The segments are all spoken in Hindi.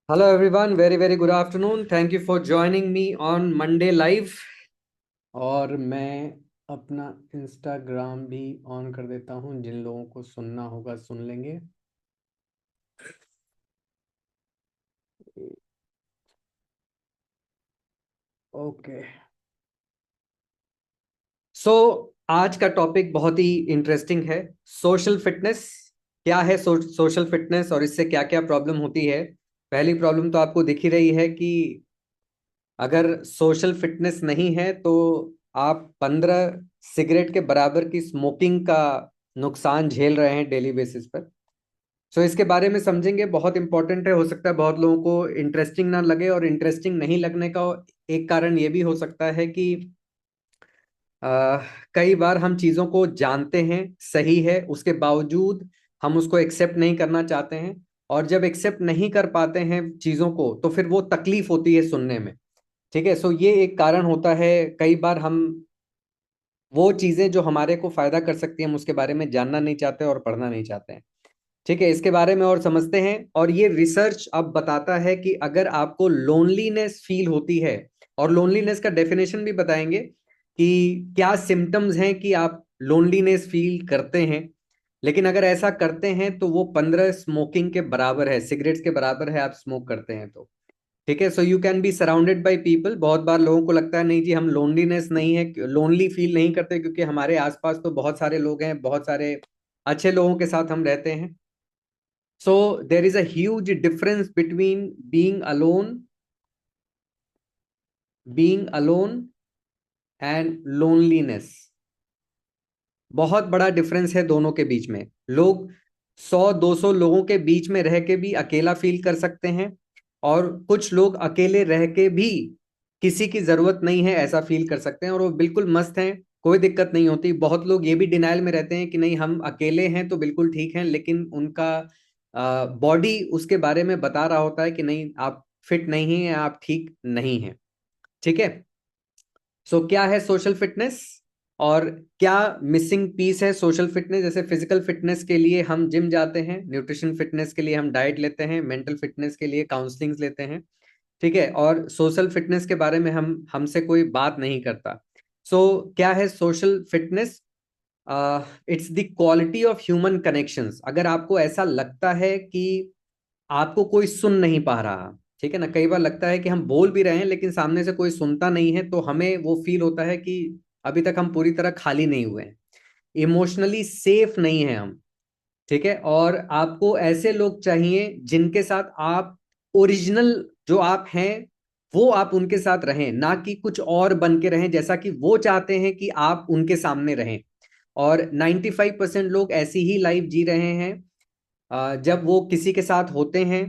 Hello everyone, very good afternoon. Thank you for joining me on Monday Live. और मैं अपना इंस्टाग्राम भी ऑन कर देता हूँ, जिन लोगों को सुनना होगा सुन लेंगे। ओके। सो आज का टॉपिक बहुत ही इंटरेस्टिंग है। सोशल फिटनेस क्या है? सोशल फिटनेस और इससे क्या क्या प्रॉब्लम होती है। पहली प्रॉब्लम तो आपको दिख ही रही है कि अगर सोशल फिटनेस नहीं है तो आप 15 सिगरेट के बराबर की स्मोकिंग का नुकसान झेल रहे हैं डेली बेसिस पर। सो इसके बारे में समझेंगे, बहुत इंपॉर्टेंट है। हो सकता है बहुत लोगों को इंटरेस्टिंग ना लगे, और इंटरेस्टिंग नहीं लगने का एक कारण ये भी हो सकता है कि अ, कई बार हम चीज़ों को जानते हैं सही है, उसके बावजूद हम उसको एक्सेप्ट नहीं करना चाहते हैं। और जब एक्सेप्ट नहीं कर पाते हैं चीज़ों को तो फिर वो तकलीफ होती है सुनने में। ठीक है, सो ये एक कारण होता है। कई बार हम वो चीजें जो हमारे को फायदा कर सकती हैं हम उसके बारे में जानना नहीं चाहते और पढ़ना नहीं चाहते हैं। ठीक है, इसके बारे में और समझते हैं। और ये रिसर्च अब बताता है कि अगर आपको लोनलीनेस फील होती है, और लोनलीनेस का डेफिनेशन भी बताएंगे कि क्या सिम्टम्स हैं कि आप लोनलीनेस फील करते हैं। लेकिन अगर ऐसा करते हैं तो वो 15 स्मोकिंग के बराबर है, सिगरेट्स के बराबर है, आप स्मोक करते हैं तो। ठीक है, so you can be surrounded by people. बहुत बार लोगों को लगता है नहीं जी, हम लोनलीनेस नहीं है, लोनली फील नहीं करते, क्योंकि हमारे आसपास तो बहुत सारे लोग हैं, बहुत सारे अच्छे लोगों के साथ हम रहते हैं। So there is a huge difference between being alone and loneliness. बहुत बड़ा डिफरेंस है दोनों के बीच में। लोग 100-200 लोगों के बीच में रह के भी अकेला फील कर सकते हैं, और कुछ लोग अकेले रह के भी किसी की जरूरत नहीं है ऐसा फील कर सकते हैं, और वो बिल्कुल मस्त हैं, कोई दिक्कत नहीं होती। बहुत लोग ये भी डिनायल में रहते हैं कि नहीं, हम अकेले हैं तो बिल्कुल ठीक हैं, लेकिन उनका बॉडी उसके बारे में बता रहा होता है कि नहीं, आप फिट नहीं हैं, आप ठीक नहीं हैं। ठीक है, सो क्या है सोशल फिटनेस और क्या मिसिंग पीस है सोशल फिटनेस? जैसे फिजिकल फिटनेस के लिए हम जिम जाते हैं, न्यूट्रिशन फिटनेस के लिए हम डाइट लेते हैं, मेंटल फिटनेस के लिए काउंसलिंग लेते हैं। ठीक है, और सोशल फिटनेस के बारे में हम हमसे कोई बात नहीं करता। सो क्या है social fitness? It's the quality of human connections. अगर आपको ऐसा लगता है कि आपको कोई सुन नहीं पा रहा, ठीक है ना, कई बार लगता है कि हम बोल भी रहे हैं लेकिन सामने से कोई सुनता नहीं है, तो हमें वो फील होता है कि अभी तक हम पूरी तरह खाली नहीं हुए हैं, इमोशनली सेफ नहीं है हम। ठीक है, और आपको ऐसे लोग चाहिए जिनके साथ आप ओरिजिनल जो आप हैं वो आप उनके साथ रहें, ना कि कुछ और बन के रहें जैसा कि वो चाहते हैं कि आप उनके सामने रहें। और 95% लोग ऐसी ही लाइफ जी रहे हैं। जब वो किसी के साथ होते हैं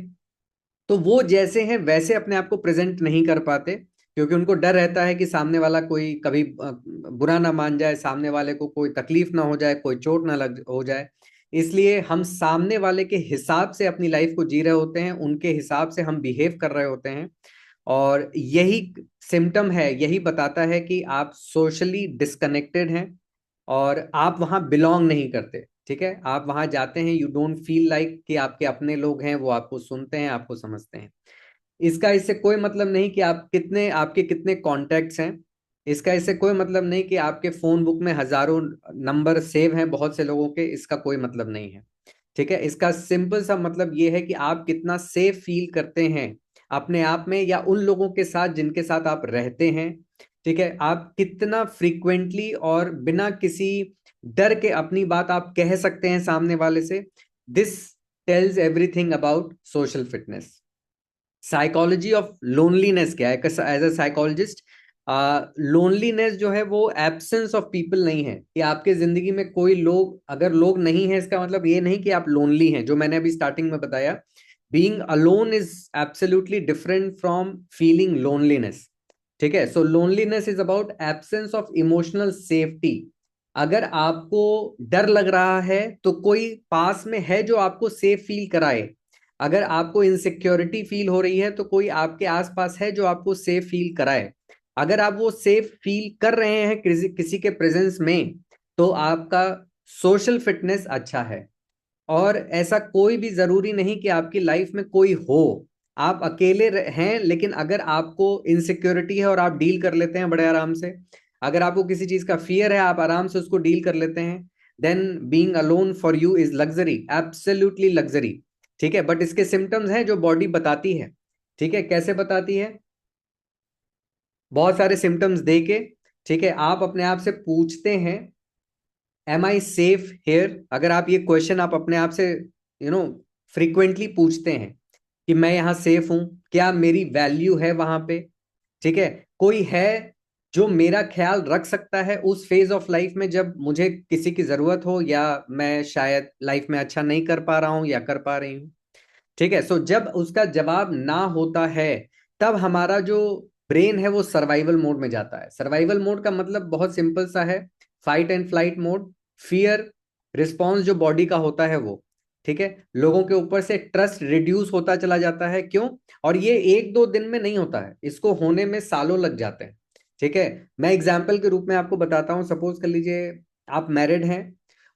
तो वो जैसे हैं वैसे अपने आप को प्रेजेंट नहीं कर पाते, क्योंकि उनको डर रहता है कि सामने वाला कोई कभी बुरा ना मान जाए, सामने वाले को कोई तकलीफ ना हो जाए, कोई चोट ना लग हो जाए। इसलिए हम सामने वाले के हिसाब से अपनी लाइफ को जी रहे होते हैं, उनके हिसाब से हम बिहेव कर रहे होते हैं। और यही सिम्टम है, यही बताता है कि आप सोशली डिस्कनेक्टेड हैं और आप वहां बिलोंग नहीं करते। ठीक है, आप वहां जाते हैं, यू डोंट फील लाइक कि आपके अपने लोग हैं, वो आपको सुनते हैं, आपको समझते हैं। इसका इससे कोई मतलब नहीं कि आपके कितने कॉन्टैक्ट्स हैं। इसका इससे कोई मतलब नहीं कि आपके फोन बुक में हजारों नंबर सेव हैं बहुत से लोगों के, इसका कोई मतलब नहीं है। ठीक है, इसका सिंपल सा मतलब ये है कि आप कितना सेफ फील करते हैं अपने आप में या उन लोगों के साथ जिनके साथ आप रहते हैं। ठीक है, आप कितना फ्रीक्वेंटली और बिना किसी डर के अपनी बात आप कह सकते हैं सामने वाले से। This tells everything about social fitness. Psychology of loneliness क्या है? एज अ साइकोलॉजिस्ट, लोनलीनेस जो है वो एब्सेंस ऑफ पीपल नहीं है, कि आपके जिंदगी में कोई लोग अगर लोग नहीं है इसका मतलब ये नहीं कि आप लोनली हैं, जो मैंने अभी स्टार्टिंग में बताया। Being alone is absolutely different from feeling loneliness. ठीक है, so loneliness is about absence of emotional safety. अगर आपको डर लग रहा है तो कोई पास में है जो आपको सेफ फील कराए। अगर आपको इनसिक्योरिटी फील हो रही है तो कोई आपके आसपास है जो आपको सेफ फील कराए। अगर आप वो सेफ फील कर रहे हैं किसी के प्रेजेंस में, तो आपका सोशल फिटनेस अच्छा है। और ऐसा कोई भी जरूरी नहीं कि आपकी लाइफ में कोई हो। आप अकेले हैं, लेकिन अगर आपको इनसिक्योरिटी है और आप डील कर लेते हैं बड़े आराम से, अगर आपको किसी चीज का फियर है आप आराम से उसको डील कर लेते हैं, then being alone for you is luxury, absolutely luxury. ठीक है, बट इसके सिम्टम्स हैं जो बॉडी बताती है। ठीक है, कैसे बताती है? बहुत सारे सिम्टम्स दे के, ठीक है, आप अपने आप से पूछते हैं एम आई सेफ हेयर। अगर आप ये क्वेश्चन आप अपने आप से फ्रीक्वेंटली पूछते हैं कि मैं यहाँ सेफ हूं, क्या मेरी वैल्यू है वहां पे, ठीक है, कोई है जो मेरा ख्याल रख सकता है उस फेज ऑफ लाइफ में जब मुझे किसी की जरूरत हो, या मैं शायद लाइफ में अच्छा नहीं कर पा रहा हूं या कर पा रही हूं। ठीक है, सो जब उसका जवाब ना होता है, तब हमारा जो ब्रेन है वो सर्वाइवल मोड में जाता है। सर्वाइवल मोड का मतलब बहुत सिंपल सा है, fight and flight mode. Fear response जो बॉडी का होता है वो, ठीक है, लोगों के ऊपर से ट्रस्ट रिड्यूस होता चला जाता है। क्यों? और ये एक दो दिन में नहीं होता है, इसको होने में सालों लग जाते हैं। ठीक है, मैं एग्जाम्पल के रूप में आपको बताता हूं। सपोज कर लीजिए आप मैरिड हैं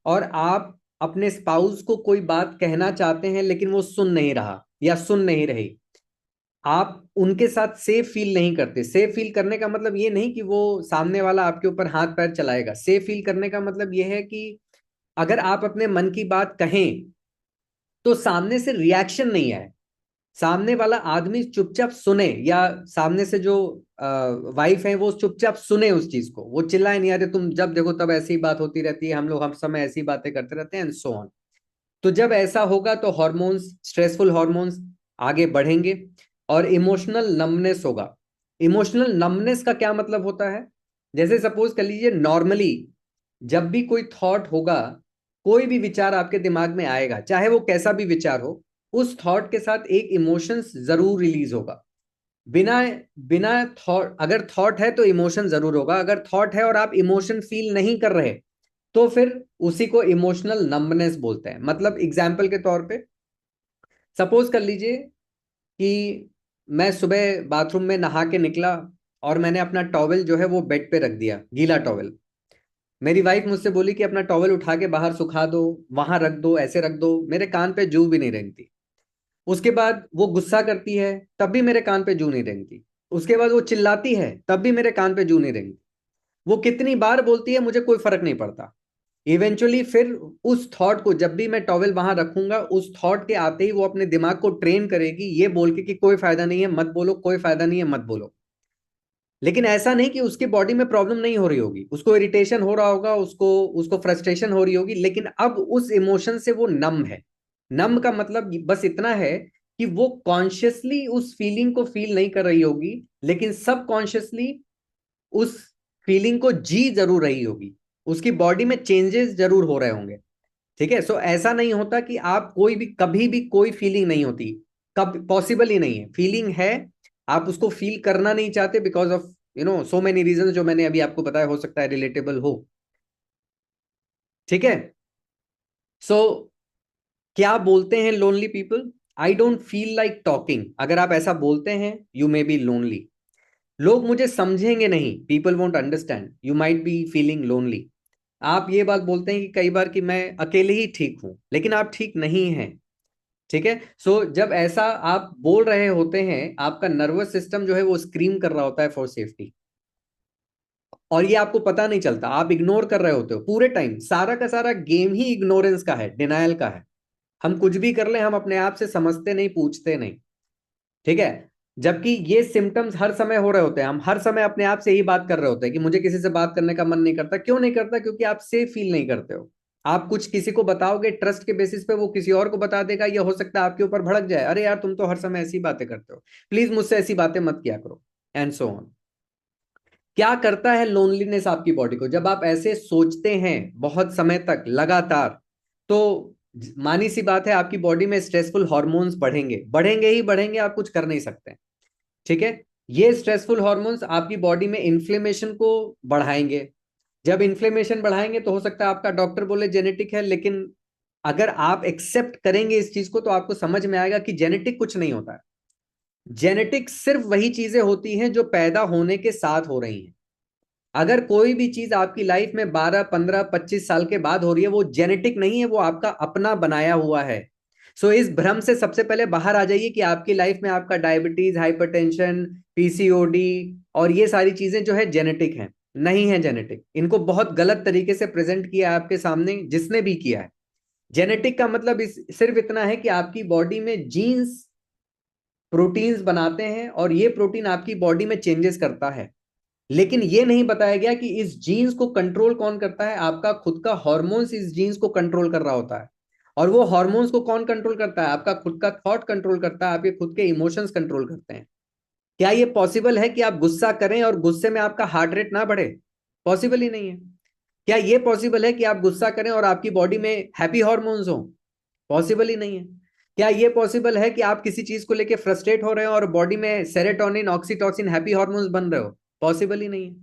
और आप अपने स्पाउस को कोई बात कहना चाहते हैं लेकिन वो सुन नहीं रहा या सुन नहीं रही। आप उनके साथ सेफ फील नहीं करते। सेफ फील करने का मतलब ये नहीं कि वो सामने वाला आपके ऊपर हाथ पैर चलाएगा। सेफ फील करने का मतलब ये है कि अगर आप अपने मन की बात कहें तो सामने से रिएक्शन नहीं आए, सामने वाला आदमी चुपचाप सुने, या सामने से जो वाइफ है वो चुपचाप सुने उस चीज को, वो चिल्लाए नहीं, अरे तुम जब देखो तब ऐसी बात होती रहती है, हम लोग हम समय ऐसी बातें करते रहते हैं एंड सो ऑन। तो जब ऐसा होगा तो हॉर्मोन्स, स्ट्रेसफुल हॉर्मोन्स आगे बढ़ेंगे और इमोशनल नमनेस होगा। इमोशनल नमनेस का क्या मतलब होता है? जैसे सपोज कर लीजिए नॉर्मली जब भी कोई थॉट होगा, कोई भी विचार आपके दिमाग में आएगा, चाहे वो कैसा भी विचार हो, उस थॉट के साथ एक इमोशंस जरूर रिलीज होगा। बिना बिना थॉट, अगर थॉट है तो इमोशन जरूर होगा। अगर थॉट है और आप इमोशन फील नहीं कर रहे, तो फिर उसी को इमोशनल नंबनेस बोलते हैं। मतलब एग्जाम्पल के तौर पे सपोज कर लीजिए कि मैं सुबह बाथरूम में नहा के निकला और मैंने अपना टॉवेल जो है वो बेड पे रख दिया, गीला टॉवेल। मेरी वाइफ मुझसे बोली कि अपना टॉवेल उठा के बाहर सुखा दो, वहां रख दो, ऐसे रख दो। मेरे कान पे जू भी नहीं रेंगती। उसके बाद वो गुस्सा करती है, तब भी मेरे कान पे जू नहीं रेंगती। उसके बाद वो चिल्लाती है, तब भी मेरे कान पे जू नहीं रेंगती। वो कितनी बार बोलती है मुझे कोई फर्क नहीं पड़ता। इवेंचुअली फिर उस थॉट को, जब भी मैं टॉवेल वहां रखूंगा, उस थॉट के आते ही वो अपने दिमाग को ट्रेन करेगी ये बोल के कि कोई फायदा नहीं है मत बोलो, कोई फायदा नहीं है मत बोलो। लेकिन ऐसा नहीं कि उसकी बॉडी में प्रॉब्लम नहीं हो रही होगी, उसको इरिटेशन हो रहा होगा, उसको उसको फ्रस्ट्रेशन हो रही होगी, लेकिन अब उस इमोशन से वो नम है। नम का मतलब बस इतना है कि वो कॉन्शियसली उस फीलिंग को फील नहीं कर रही होगी, लेकिन सबकॉन्शियसली उस फीलिंग को जी जरूर रही होगी, उसकी बॉडी में चेंजेस जरूर हो रहे होंगे। ठीक है, सो ऐसा नहीं होता कि आप कोई भी, कभी भी कोई फीलिंग नहीं होती, कब पॉसिबल ही नहीं है। फीलिंग है, आप उसको फील करना नहीं चाहते because of so many reason जो मैंने अभी आपको बताया, हो सकता है रिलेटेबल हो। ठीक है, सो क्या बोलते हैं lonely people? I don't feel like talking. अगर आप ऐसा बोलते हैं यू मे बी लोनली। लोग मुझे समझेंगे नहीं, people won't understand, you might be feeling lonely. आप ये बात बोलते हैं कि कई बार कि मैं अकेले ही ठीक हूं, लेकिन आप ठीक नहीं हैं। ठीक है, सो जब ऐसा आप बोल रहे होते हैं, आपका नर्वस सिस्टम जो है वो स्क्रीम कर रहा होता है फॉर सेफ्टी, और ये आपको पता नहीं चलता, आप इग्नोर कर रहे होते हो पूरे टाइम। सारा का सारा गेम ही इग्नोरेंस का है, डिनायल का है। हम कुछ भी कर ले, हम अपने आप से समझते नहीं, पूछते नहीं। ठीक है, जबकि ये सिम्टम्स हर समय हो रहे होते हैं, हम हर समय अपने आप से ही बात कर रहे होते हैं कि मुझे किसी से बात करने का मन नहीं करता। क्यों नहीं करता? क्योंकि आप सेफ फील नहीं करते हो। आप कुछ किसी को बताओगे ट्रस्ट के बेसिस पे, वो किसी और को बता देगा, या हो सकता है आपके ऊपर भड़क जाए, अरे यार तुम तो हर समय ऐसी बातें करते हो, प्लीज मुझसे ऐसी बातें मत किया करो, एंड सो ऑन। क्या करता है लोनलीनेस आपकी बॉडी को? जब आप ऐसे सोचते हैं बहुत समय तक लगातार, तो मानी सी बात है आपकी बॉडी में स्ट्रेसफुल हार्मोन्स बढ़ेंगे, बढ़ेंगे ही बढ़ेंगे, आप कुछ कर नहीं सकते। ठीक है, ये स्ट्रेसफुल हार्मोन्स आपकी बॉडी में इन्फ्लेमेशन को बढ़ाएंगे। जब इन्फ्लेमेशन बढ़ाएंगे तो हो सकता है आपका डॉक्टर बोले जेनेटिक है, लेकिन अगर आप एक्सेप्ट करेंगे इस चीज को तो आपको समझ में आएगा कि जेनेटिक कुछ नहीं होता है। जेनेटिक सिर्फ वही चीजें होती हैं जो पैदा होने के साथ हो रही हैं। अगर कोई भी चीज आपकी लाइफ में 12 15 25 साल के बाद हो रही है, वो जेनेटिक नहीं है, वो आपका अपना बनाया हुआ है। सो इस भ्रम से सबसे पहले बाहर आ जाइए कि आपकी लाइफ में आपका डायबिटीज, हाइपरटेंशन, पीसीओडी और ये सारी चीजें जो है जेनेटिक हैं। नहीं है जेनेटिक, इनको बहुत गलत तरीके से प्रेजेंट किया है आपके सामने जिसने भी किया है। जेनेटिक का मतलब सिर्फ इतना है कि आपकी बॉडी में जीन्स प्रोटीन्स बनाते हैं और ये प्रोटीन आपकी बॉडी में चेंजेस करता है। लेकिन ये नहीं बताया गया कि इस जीन्स को कंट्रोल कौन करता है। आपका खुद का हार्मोन्स इस जीन्स को कंट्रोल कर रहा होता है। और वो हार्मोन्स को कौन कंट्रोल करता है? आपका खुद का थॉट कंट्रोल करता है, आपके खुद के इमोशंस कंट्रोल करते हैं। क्या ये पॉसिबल है कि आप गुस्सा करें और गुस्से में आपका हार्ट रेट ना बढ़े? पॉसिबल ही नहीं है। क्या ये पॉसिबल है कि आप गुस्सा करें और आपकी बॉडी में हैप्पी हार्मोन्स हो? पॉसिबल ही नहीं है। क्या ये पॉसिबल है कि आप किसी चीज को लेके फ्रस्ट्रेट हो रहे हो और बॉडी में सेरोटोनिन, ऑक्सीटोसिन, हैप्पी हार्मोन्स बन रहे हो? पॉसिबल ही नहीं है।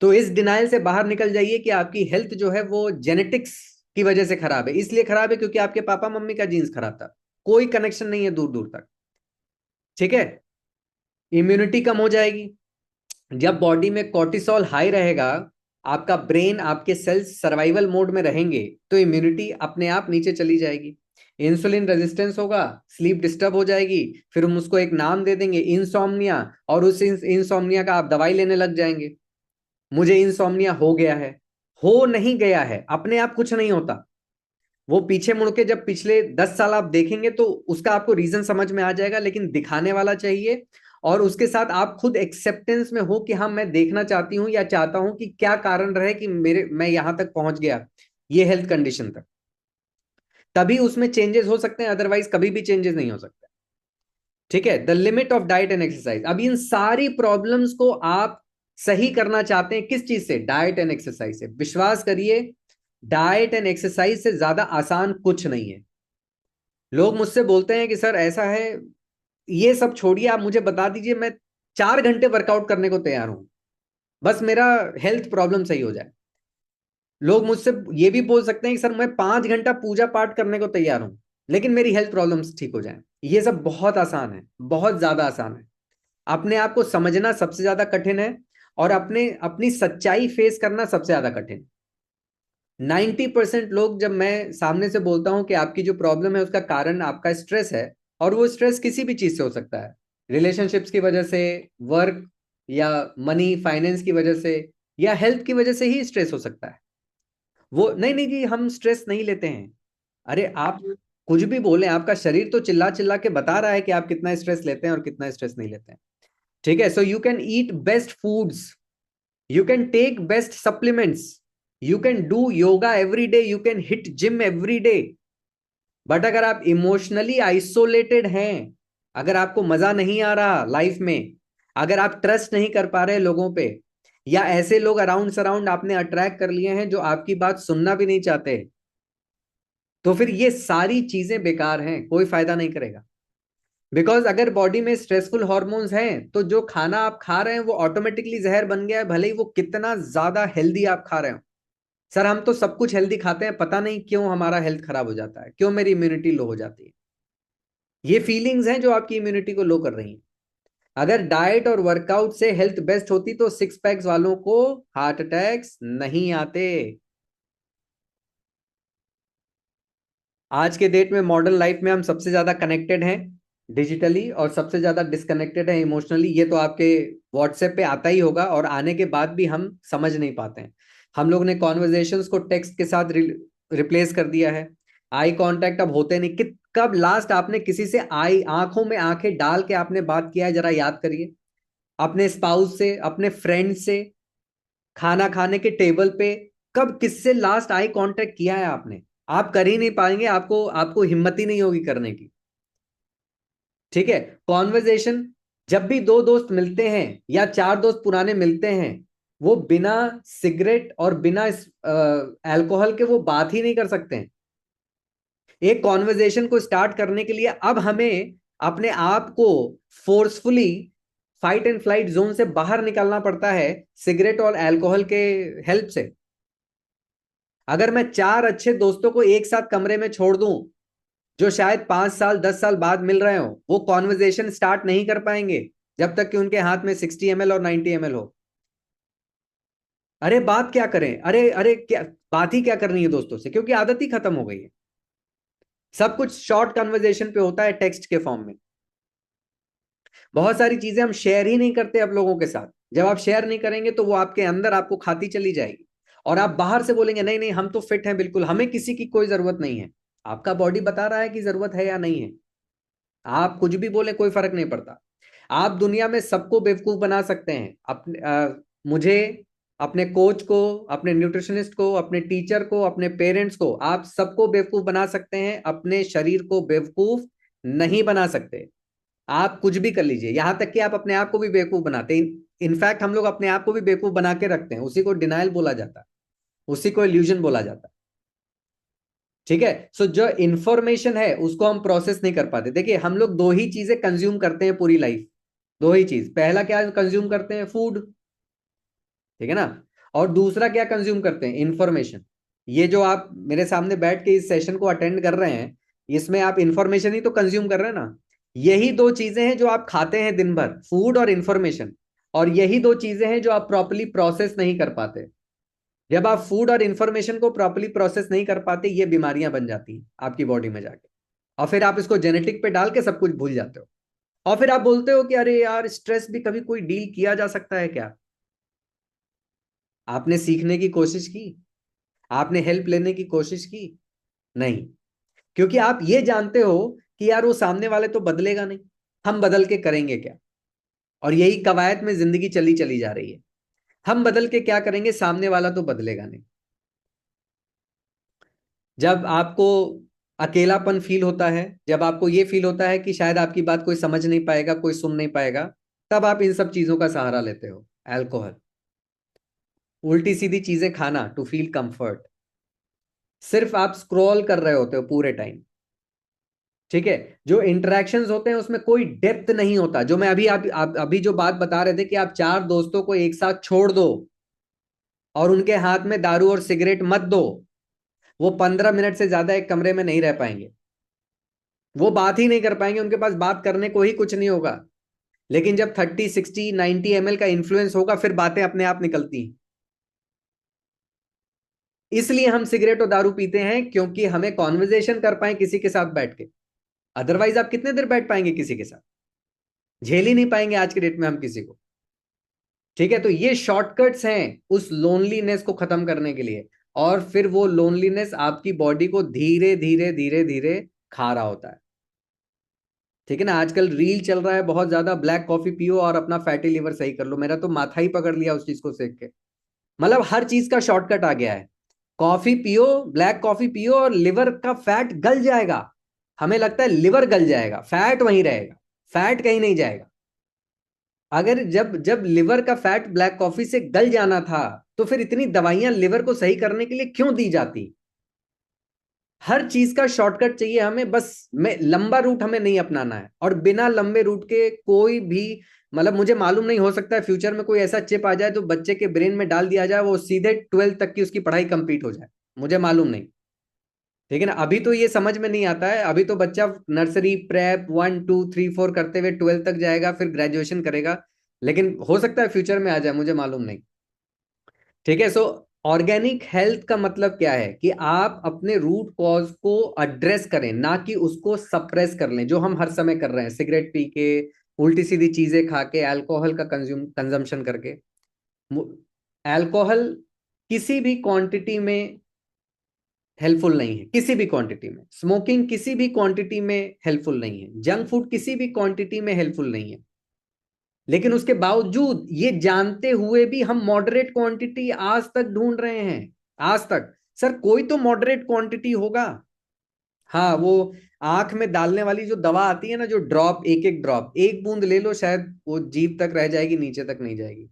तो इस डिनाइल से बाहर निकल जाइए कि आपकी हेल्थ जो है वो जेनेटिक्स की वजह से खराब है। इसलिए खराब है क्योंकि आपके पापा मम्मी का जीन्स खराब था। कोई कनेक्शन नहीं है दूर दूर तक। ठीक है। इम्यूनिटी कम हो जाएगी। जब बॉडी में कॉर्टिसोल हाई रहेगा, आपका ब्रेन, आपके सेल्स सर्वाइवल मोड में रहेंगे, तो इम्यूनिटी अपने आप नीचे चली जाएगी। इंसुलिन रेजिस्टेंस होगा, स्लीप डिस्टर्ब हो जाएगी, फिर हम उसको एक नाम दे देंगे इंसोम्निया, और उस इंसोम्निया का आप दवाई लेने लग जाएंगे। मुझे इंसोम्निया हो गया है। हो नहीं गया है, अपने आप कुछ नहीं होता। वो पीछे मुड़ के जब पिछले 10 साल आप देखेंगे तो उसका आपको रीजन समझ में आ जाएगा, लेकिन दिखाने वाला चाहिए। और उसके साथ आप खुद एक्सेप्टेंस में हो कि हाँ, मैं देखना चाहती हूँ या चाहता हूं कि क्या कारण रहे कि मैं यहां तक पहुंच गया, ये हेल्थ कंडीशन तक। तभी उसमें चेंजेस हो सकते हैं, अदरवाइज कभी भी चेंजेस नहीं हो सकते। ठीक है। The limit of diet and exercise. अब इन सारी प्रॉब्लम्स को आप सही करना चाहते हैं किस चीज से? डाइट एंड एक्सरसाइज से। विश्वास करिए, डाइट एंड एक्सरसाइज से ज्यादा आसान कुछ नहीं है। लोग मुझसे बोलते हैं कि सर ऐसा है, ये सब छोड़िए, आप मुझे बता दीजिए, मैं 4 घंटे वर्कआउट करने को तैयार हूं, बस मेरा हेल्थ प्रॉब्लम सही हो जाए। लोग मुझसे ये भी बोल सकते हैं कि सर मैं 5 घंटा पूजा पाठ करने को तैयार हूं, लेकिन मेरी हेल्थ प्रॉब्लम्स ठीक हो जाए। ये सब बहुत आसान है, बहुत ज्यादा आसान है। अपने आप को समझना सबसे ज्यादा कठिन है, और अपने अपनी सच्चाई फेस करना सबसे ज्यादा कठिन। 90% लोग, जब मैं सामने से बोलता हूं कि आपकी जो प्रॉब्लम है उसका कारण आपका स्ट्रेस है, और वो स्ट्रेस किसी भी चीज से हो सकता है, रिलेशनशिप्स की वजह से, वर्क या मनी फाइनेंस की वजह से, या हेल्थ की वजह से ही स्ट्रेस हो सकता है। वो नहीं नहीं जी, हम स्ट्रेस नहीं लेते हैं। अरे आप कुछ भी बोले, आपका शरीर तो चिल्ला चिल्ला के बता रहा है कि आप कितना स्ट्रेस लेते हैं और कितना स्ट्रेस नहीं लेते हैं। ठीक है। So you can eat best foods, you can take best supplements, you can do yoga every day, you can hit gym every day, but अगर आप इमोशनली आइसोलेटेड हैं, अगर आपको मजा नहीं आ रहा लाइफ में, अगर आप ट्रस्ट नहीं कर पा रहे लोगों पे, या ऐसे लोग अराउंड सराउंड आपने अट्रैक्ट कर लिए हैं जो आपकी बात सुनना भी नहीं चाहते, तो फिर ये सारी चीजें बेकार हैं, कोई फायदा नहीं करेगा। बिकॉज अगर बॉडी में स्ट्रेसफुल हॉर्मोन्स हैं, तो जो खाना आप खा रहे हैं वो ऑटोमेटिकली जहर बन गया है, भले ही वो कितना ज्यादा हेल्दी आप खा रहे हो। सर हम तो सब कुछ हेल्दी खाते हैं, पता नहीं क्यों हमारा हेल्थ खराब हो जाता है, क्यों मेरी इम्यूनिटी लो हो जाती है। ये फीलिंग्स हैं जो आपकी इम्यूनिटी को लो कर रही हैं। अगर डाइट और वर्कआउट से हेल्थ बेस्ट होती तो सिक्स पैक्स वालों को हार्ट अटैक्स नहीं आते। आज के डेट में, मॉडर्न लाइफ में, हम सबसे ज्यादा कनेक्टेड हैं डिजिटली और सबसे ज्यादा डिस्कनेक्टेड है इमोशनली। ये तो आपके व्हाट्सएप पे आता ही होगा, और आने के बाद भी हम समझ नहीं पाते हैं। हम लोग ने कॉन्वर्जेशंस को टेक्स्ट के साथ रिप्लेस कर दिया है। आई कांटेक्ट अब होते नहीं। कब लास्ट आपने किसी से आई आंखों में आंखें डाल के आपने बात किया है? जरा याद करिए। अपने स्पाउस से, अपने फ्रेंड से, खाना खाने के टेबल पे, कब किससे लास्ट आई कांटेक्ट किया है आपने? आप कर ही नहीं पाएंगे, आपको आपको हिम्मत ही नहीं होगी करने की। ठीक है। कॉन्वर्जेशन, जब भी दो दोस्त मिलते हैं या चार दोस्त पुराने मिलते हैं, वो बिना सिगरेट और बिना अल्कोहल के वो बात ही नहीं कर सकते हैं। एक कॉन्वर्जेशन को स्टार्ट करने के लिए अब हमें अपने आप को forcefully fight and flight zone से बाहर निकालना पड़ता है, सिगरेट और अल्कोहल के हेल्प से। अगर मैं चार अच्छे दोस्तों को एक साथ कमरे में छोड़ दूं, जो शायद 5 साल 10 साल बाद मिल रहे हो, वो कॉन्वर्जेशन स्टार्ट नहीं कर पाएंगे जब तक कि उनके हाथ में 60 ml और 90 ml हो। अरे बात क्या करें, अरे अरे क्या बात ही क्या करनी है दोस्तों से, क्योंकि आदत ही खत्म हो गई है। सब कुछ शॉर्ट कन्वर्जेशन पे होता है, टेक्स्ट के फॉर्म में। बहुत सारी चीजें हम शेयर ही नहीं करते अब लोगों के साथ। जब आप शेयर नहीं करेंगे तो वो आपके अंदर आपको खाती चली जाएगी, और आप बाहर से बोलेंगे नहीं नहीं हम तो फिट हैं बिल्कुल, हमें किसी की कोई जरूरत नहीं है। आपका बॉडी बता रहा है कि जरूरत है या नहीं है। आप कुछ भी बोले कोई फर्क नहीं पड़ता। आप दुनिया में सबको बेवकूफ बना सकते हैं, अपने मुझे, अपने कोच को, अपने न्यूट्रिशनिस्ट को, अपने टीचर को, अपने पेरेंट्स को, आप सबको बेवकूफ बना सकते हैं, अपने शरीर को बेवकूफ नहीं बना सकते। आप कुछ भी कर लीजिए, यहां तक कि आप अपने आप को भी बेवकूफ बनाते हैं। इनफैक्ट हम लोग अपने आप को भी बेवकूफ बना के रखते हैं, उसी को डिनायल बोला जाता है, उसी को इल्यूजन बोला जाता है। ठीक है। सो जो इंफॉर्मेशन है उसको हम प्रोसेस नहीं कर पाते। देखिए हम लोग दो ही चीजें कंज्यूम करते हैं पूरी लाइफ, दो ही चीज। पहला क्या कंज्यूम करते हैं? फूड, ठीक है ना। और दूसरा क्या कंज्यूम करते हैं? इंफॉर्मेशन। ये जो आप मेरे सामने बैठ के इस सेशन को अटेंड कर रहे हैं, इसमें आप इंफॉर्मेशन ही तो कंज्यूम कर रहे हैं ना। यही दो चीजें हैं जो आप खाते हैं दिन भर, फूड और इंफॉर्मेशन। और यही दो चीजें हैं जो आप प्रॉपर्ली प्रोसेस नहीं कर पाते। जब आप फूड और इंफॉर्मेशन को प्रॉपर्ली प्रोसेस नहीं कर पाते, ये बीमारियां बन जाती हैं आपकी बॉडी में जाके। और फिर आप इसको जेनेटिक पे डाल के सब कुछ भूल जाते हो। और फिर आप बोलते हो कि अरे यार स्ट्रेस भी कभी कोई डील किया जा सकता है क्या? आपने सीखने की कोशिश की? आपने हेल्प लेने की कोशिश की? नहीं। क्योंकि आप ये जानते हो कि यार वो सामने वाले तो बदलेगा नहीं, हम बदल के करेंगे क्या? और यही कवायद में जिंदगी चली चली जा रही है। हम बदल के क्या करेंगे, सामने वाला तो बदलेगा नहीं। जब आपको अकेलापन फील होता है, जब आपको ये फील होता है कि शायद आपकी बात कोई समझ नहीं पाएगा, कोई सुन नहीं पाएगा, तब आप इन सब चीजों का सहारा लेते हो। अल्कोहल, उल्टी सीधी चीजें खाना टू फील कंफर्ट। सिर्फ आप स्क्रॉल कर रहे होते हो पूरे टाइम। ठीक है। जो इंटरेक्शंस होते हैं उसमें कोई डेप्थ नहीं होता। जो मैं आप अभी जो बात बता रहे थे कि आप चार दोस्तों को एक साथ छोड़ दो और उनके हाथ में दारू और सिगरेट मत दो, वो 15 मिनट से ज्यादा एक कमरे में नहीं रह पाएंगे। वो बात ही नहीं कर पाएंगे, उनके पास बात करने को ही कुछ नहीं होगा। लेकिन जब 30, 60, 90 ml का इन्फ्लुएंस होगा, फिर बातें अपने आप निकलती हैं। इसलिए हम सिगरेट और दारू पीते हैं, क्योंकि हमें कॉन्वर्जेशन कर पाए किसी के साथ बैठ के। अदरवाइज आप कितने देर बैठ पाएंगे किसी के साथ? झेल ही नहीं पाएंगे आज के डेट में हम किसी को। ठीक है। तो ये शॉर्टकट्स हैं उस लोनलीनेस को खत्म करने के लिए। और फिर वो लोनलीनेस आपकी बॉडी को धीरे धीरे धीरे धीरे खा रहा होता है। ठीक है ना। आजकल रील चल रहा है बहुत ज्यादा, ब्लैक कॉफी पियो और अपना फैटी लिवर सही कर लो। मेरा तो माथा ही पकड़ लिया उस चीज को देख के। मतलब हर चीज का शॉर्टकट आ गया है। कॉफी पियो, ब्लैक कॉफी पियो और लिवर का फैट गल जाएगा। हमें लगता है लिवर गल जाएगा, फैट वहीं रहेगा। फैट कहीं नहीं जाएगा। अगर जब जब लिवर का फैट ब्लैक कॉफी से गल जाना था, तो फिर इतनी दवाइयां लिवर को सही करने के लिए क्यों दी जाती? हर चीज का शॉर्टकट चाहिए हमें, बस में लंबा रूट हमें नहीं अपनाना है। और बिना लंबे रूट के कोई भी, मतलब मुझे मालूम नहीं, हो सकता है फ्यूचर में कोई ऐसा चिप आ जाए तो बच्चे के ब्रेन में डाल दिया जाए, वो सीधे 12th तक की उसकी पढ़ाई कंप्लीट हो जाए। मुझे मालूम नहीं। ठीक है ना। अभी तो ये समझ में नहीं आता है। अभी तो बच्चा नर्सरी, प्रेप 1 2 3 4 करते हुए 12th तक जाएगा, फिर ग्रेजुएशन करेगा। लेकिन हो सकता है फ्यूचर में आ जाए, मुझे मालूम नहीं। ठीक है। सो ऑर्गेनिक हेल्थ का मतलब क्या है? कि आप अपने रूट कॉज को एड्रेस करें, ना कि उसको सप्रेस कर लें, जो हम हर समय कर रहे हैं, सिगरेट पी के, उल्टी सीधी चीजें खा के, अल्कोहल का कंजम्पशन करके। अल्कोहल किसी भी क्वांटिटी में हेल्पफुल नहीं है, किसी भी क्वांटिटी में। स्मोकिंग किसी भी क्वांटिटी में हेल्पफुल नहीं है। जंक फूड किसी भी क्वांटिटी में हेल्पफुल नहीं है। लेकिन उसके बावजूद ये जानते हुए भी हम मॉडरेट क्वांटिटी आज तक ढूंढ रहे हैं। आज तक। सर कोई तो मॉडरेट क्वांटिटी होगा। हाँ, वो आंख में डालने वाली जो दवा आती है ना, जो ड्रॉप, एक एक ड्रॉप, एक बूंद ले लो, शायद वो जीभ तक रह जाएगी, नीचे तक नहीं जाएगी।